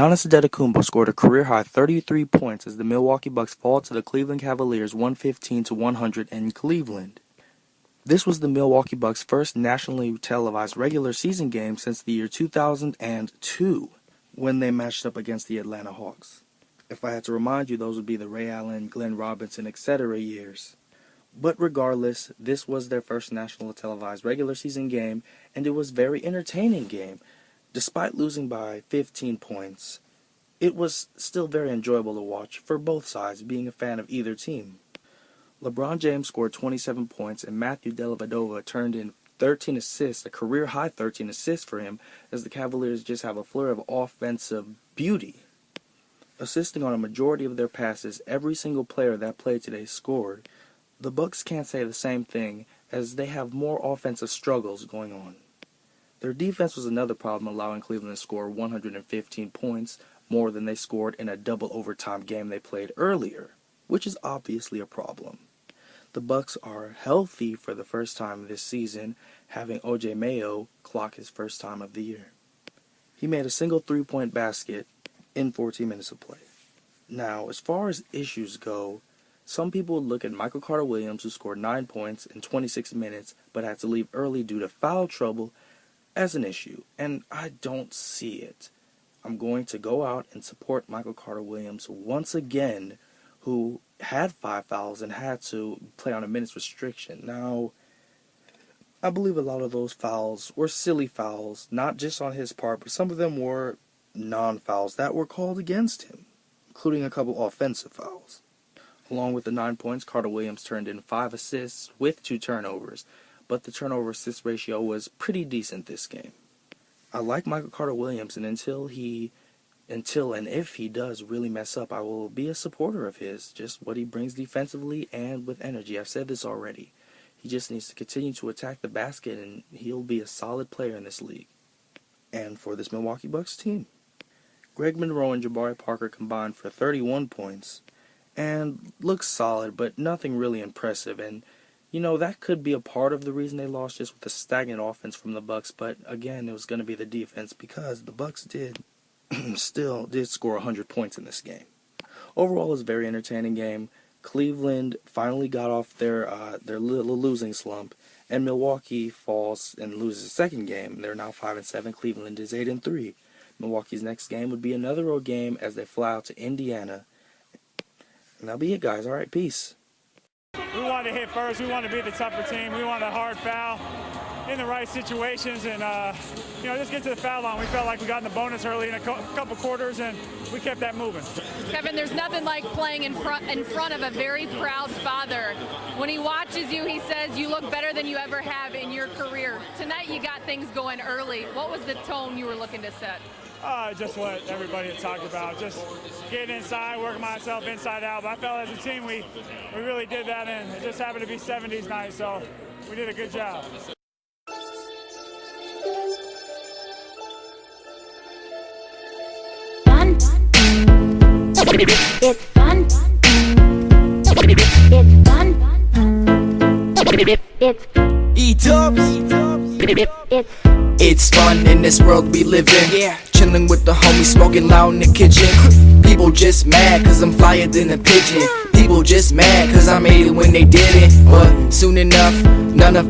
Giannis Antetokounmpo scored a career-high 33 points as the Milwaukee Bucks fall to the Cleveland Cavaliers 115-100 in Cleveland. This was the Milwaukee Bucks' first nationally televised regular season game since the year 2002, when they matched up against the Atlanta Hawks. If I had to remind you, those would be the Ray Allen, Glenn Robinson, etc. years. But regardless, this was their first national televised regular season game, and it was a very entertaining game. Despite losing by 15 points, it was still very enjoyable to watch for both sides, being a fan of either team. LeBron James scored 27 points, and Matthew Dellavedova turned in 13 assists, a career-high 13 assists for him, as the Cavaliers just have a flurry of offensive beauty. Assisting on a majority of their passes, every single player that played today scored. The Bucks can't say the same thing, as they have more offensive struggles going on. Their defense was another problem, allowing Cleveland to score 115 points, more than they scored in a double overtime game they played earlier, which is obviously a problem. The Bucks are healthy for the first time this season, having O.J. Mayo clock his first time of the year. He made a single three-point basket in 14 minutes of play. Now, as far as issues go, some people would look at Michael Carter-Williams, who scored 9 points in 26 minutes but had to leave early due to foul trouble, as an issue, and I don't see it. I'm going to go out and support Michael Carter-Williams once again, who had 5 fouls and had to play on a minutes restriction. Now, I believe a lot of those fouls were silly fouls, not just on his part, but some of them were non-fouls that were called against him, including a couple offensive fouls. Along with the 9 points, Carter-Williams turned in 5 assists with 2 turnovers, but the turnover-assist ratio was pretty decent this game. I like Michael Carter-Williams, and until and if he does really mess up, I will be a supporter of his, just what he brings defensively and with energy. I've said this already. He just needs to continue to attack the basket, and he'll be a solid player in this league. And for this Milwaukee Bucks team, Greg Monroe and Jabari Parker combined for 31 points, and looks solid, but nothing really impressive, and that could be a part of the reason they lost, just with the stagnant offense from the Bucks. But again, it was going to be the defense, because the Bucks did score 100 points in this game. Overall, it was a very entertaining game. Cleveland finally got off their little losing slump, and Milwaukee falls and loses the second game. They're now 5-7. Cleveland is 8-3. Milwaukee's next game would be another road game as they fly out to Indiana. And that'll be it, guys. All right, peace. We wanted to hit first. We wanted to be the tougher team. We wanted a hard foul in the right situations, and just get to the foul line. We felt like we got in the bonus early in a couple quarters, and we kept that moving. Kevin, there's nothing like playing in front of a very proud father. When he watches you, he says you look better than you ever have in your career. Tonight you got things going early. What was the tone you were looking to set? Just what everybody had talked about, just getting inside, working myself inside out. But I felt as a team we really did that, and it just happened to be 70s night, so we did a good job. It's fun. It's fun. It's E-dubs. It's fun in this world we live in. Yeah. Chilling with the homies, smoking loud in the kitchen. People just mad cause I'm flyer than a pigeon. People just mad cause I made it when they didn't. But soon enough, none of